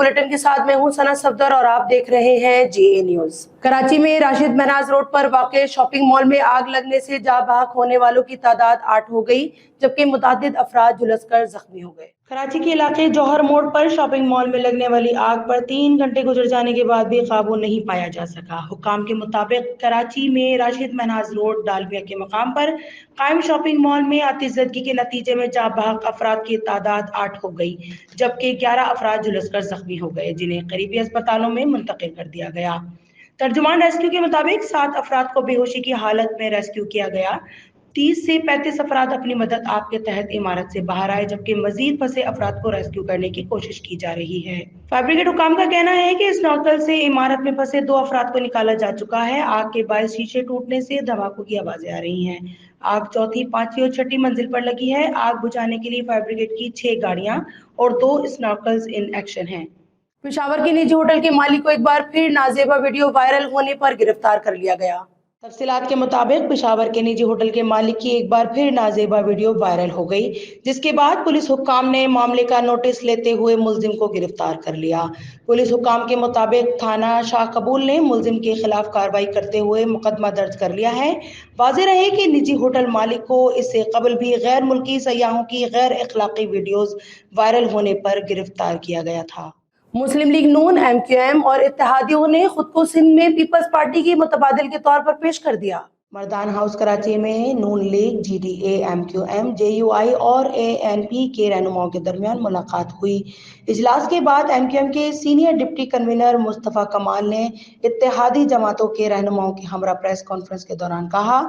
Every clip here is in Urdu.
بلیٹن کے ساتھ میں ہوں ثنا صفدر اور آپ دیکھ رہے ہیں جی اے نیوز۔ کراچی میں راشد مہناز روڈ پر واقع شاپنگ مال میں آگ لگنے سے جاں بحق ہونے والوں کی تعداد 8 ہو گئی، جبکہ متعدد افراد جھلس کر زخمی ہو گئے۔ کراچی کے علاقے جوہر موڑ پر شاپنگ مال میں لگنے والی آگ پر 3 گھنٹے گزر جانے کے بعد بھی قابو نہیں پایا جا سکا۔ حکام کے مطابق کراچی میں راشد مہناز روڈ ڈالمیا کے مقام پر قائم شاپنگ مال میں آتش زدگی کے نتیجے میں جاں بحق افراد کی تعداد 8 ہو گئی، جبکہ 11 افراد جھلس کر زخمی ہو گئے، جنہیں قریبی اسپتالوں میں منتقل کر دیا گیا۔ ترجمان ریسکیو کے مطابق 7 افراد کو بے ہوشی کی حالت میں ریسکیو کیا گیا۔ 30 سے 35 افراد اپنی مدد آپ کے تحت عمارت سے باہر آئے، جبکہ مزید پھنسے افراد کو ریسکیو کرنے کی کوشش کی جا رہی ہے۔ فائر بریگیڈ حکام کا کہنا ہے کہ اس نوکل سے عمارت میں پھنسے 2 افراد کو نکالا جا چکا ہے۔ آگ کے باعث شیشے ٹوٹنے سے دھماکوں کی آوازیں آ رہی ہیں۔ آگ چوتھی، پانچویں اور چھٹی منزل پر لگی ہے۔ آگ بجھانے کے لیے فائر بریگیڈ کی 6 گاڑیاں اور 2 اسنارکلز ان ایکشن ہیں۔ پشاور کے نجی ہوٹل کے مالک کو ایک بار پھر نازیبا ویڈیو وائرل ہونے پر گرفتار کر لیا گیا۔ تفصیلات کے مطابق پشاور کے نجی ہوٹل کے مالک کی ایک بار پھر نازیبا ویڈیو وائرل ہو گئی، جس کے بعد پولیس حکام نے معاملے کا نوٹس لیتے ہوئے ملزم کو گرفتار کر لیا۔ پولیس حکام کے مطابق تھانہ شاہ قبول نے ملزم کے خلاف کارروائی کرتے ہوئے مقدمہ درج کر لیا ہے۔ واضح رہے کہ نجی ہوٹل مالک کو اس سے قبل بھی غیر ملکی سیاحوں کی غیر اخلاقی ویڈیوز وائرل ہونے پر گرفتار کیا گیا تھا۔ مسلم لیگ نون، ایم کیو ایم اور اتحادیوں نے خود کو سندھ میں پیپلز پارٹی کی متبادل کے طور پر پیش کر دیا۔ مردان ہاؤس کراچی میں Noon league, G D A, M Q M, J U I اور اے این پی کے رہنماؤں کے درمیان ملاقات ہوئی۔ اجلاس کے بعد ایم کیو ایم کے سینئر ڈپٹی کنوینر مصطفیٰ کمال نے اتحادی جماعتوں کے رہنماؤں کی ہمراہ پریس کانفرنس کے دوران کہا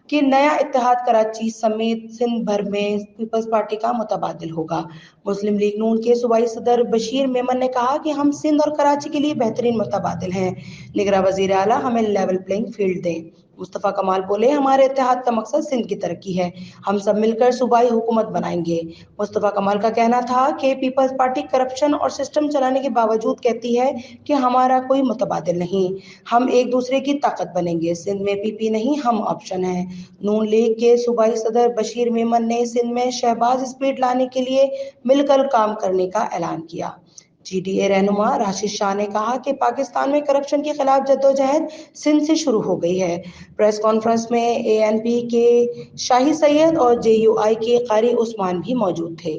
کہ نیا اتحاد کراچی سمیت سندھ بھر میں پیپلز پارٹی کا متبادل ہوگا۔ مسلم لیگ نون کے صوبائی صدر بشیر میمن نے کہا کہ ہم سندھ اور کراچی کے لیے بہترین متبادل ہیں، نگراں وزیر اعلیٰ ہمیں لیول پلینگ فیلڈ دیں۔ مصطفیٰ کمال بولے، ہمارے اتحاد کا مقصد سندھ کی ترقی ہے، ہم سب مل کر صوبائی حکومت بنائیں گے۔ مصطفیٰ کمال کا کہنا تھا کہ پیپلز پارٹی کرپشن اور سسٹم چلانے کے باوجود کہتی ہے کہ ہمارا کوئی متبادل نہیں، ہم ایک دوسرے کی طاقت بنیں گے، سندھ میں پی پی نہیں، ہم آپشن ہیں۔ نون لیگ کے صوبائی صدر بشیر میمن نے سندھ میں شہباز اسپرٹ لانے کے لیے مل کر کام کرنے کا اعلان کیا۔ جی ڈی اے رہنما راشد شاہ نے کہا کہ پاکستان میں کرپشن کے خلاف جدوجہد سندھ سے شروع ہو گئی ہے۔ پریس کانفرنس میں اے این پی کے شاہی سید اور جے یو آئی کے قاری عثمان بھی موجود تھے۔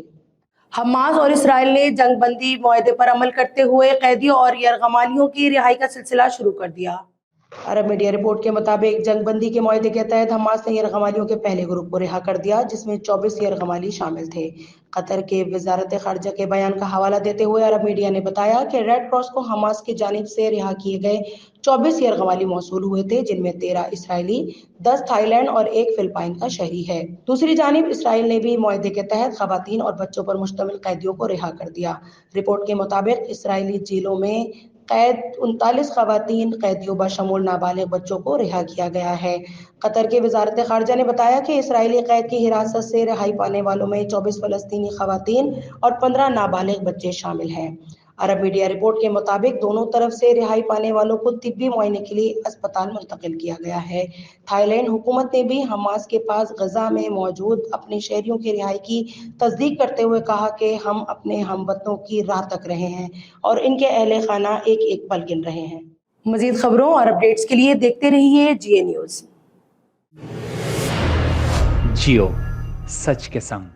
حماس اور اسرائیل نے جنگ بندی معاہدے پر عمل کرتے ہوئے قیدیوں اور یرغمالیوں کی رہائی کا سلسلہ شروع کر دیا۔ عرب میڈیا رپورٹ کے مطابق جنگ بندی کے معاہدے کے تحت حماس نے یرغمالیوں کے پہلے گروپ کو رہا کر دیا، جس میں 24 یرغمالی شامل تھے۔ قطر کے وزارت خارجہ کے بیان کا حوالہ دیتے ہوئے عرب میڈیا نے بتایا کہ ریڈ کراس کو حماس کی جانب سے رہا کیے گئے 24 یرغمالی موصول ہوئے تھے، جن میں 13 اسرائیلی، 10 تھائی لینڈ اور 1 فلپائن کا شہری ہے۔ دوسری جانب اسرائیل نے بھی معاہدے کے تحت خواتین اور بچوں پر مشتمل قیدیوں کو رہا کر دیا۔ رپورٹ کے مطابق اسرائیلی جیلوں میں قید 39 خواتین قیدیوں بشمول نابالغ بچوں کو رہا کیا گیا ہے۔ قطر کے وزارت خارجہ نے بتایا کہ اسرائیلی قید کی حراست سے رہائی پانے والوں میں 24 فلسطینی خواتین اور 15 نابالغ بچے شامل ہیں۔ عرب میڈیا رپورٹ کے مطابق دونوں طرف سے رہائی پانے والوں کو طبی معائنے کے لیے اسپتال منتقل کیا گیا ہے۔ تھائی لینڈ حکومت نے بھی حماس کے پاس غزہ میں موجود اپنے شہریوں کی رہائی کی تصدیق کرتے ہوئے کہا کہ ہم اپنے ہم وطنوں کی راہ تک رہے ہیں اور ان کے اہل خانہ ایک ایک پل گن رہے ہیں۔ مزید خبروں اور اپڈیٹس کے لیے دیکھتے رہیے جی اے نیوز۔ جیو، سچ کے سنگ۔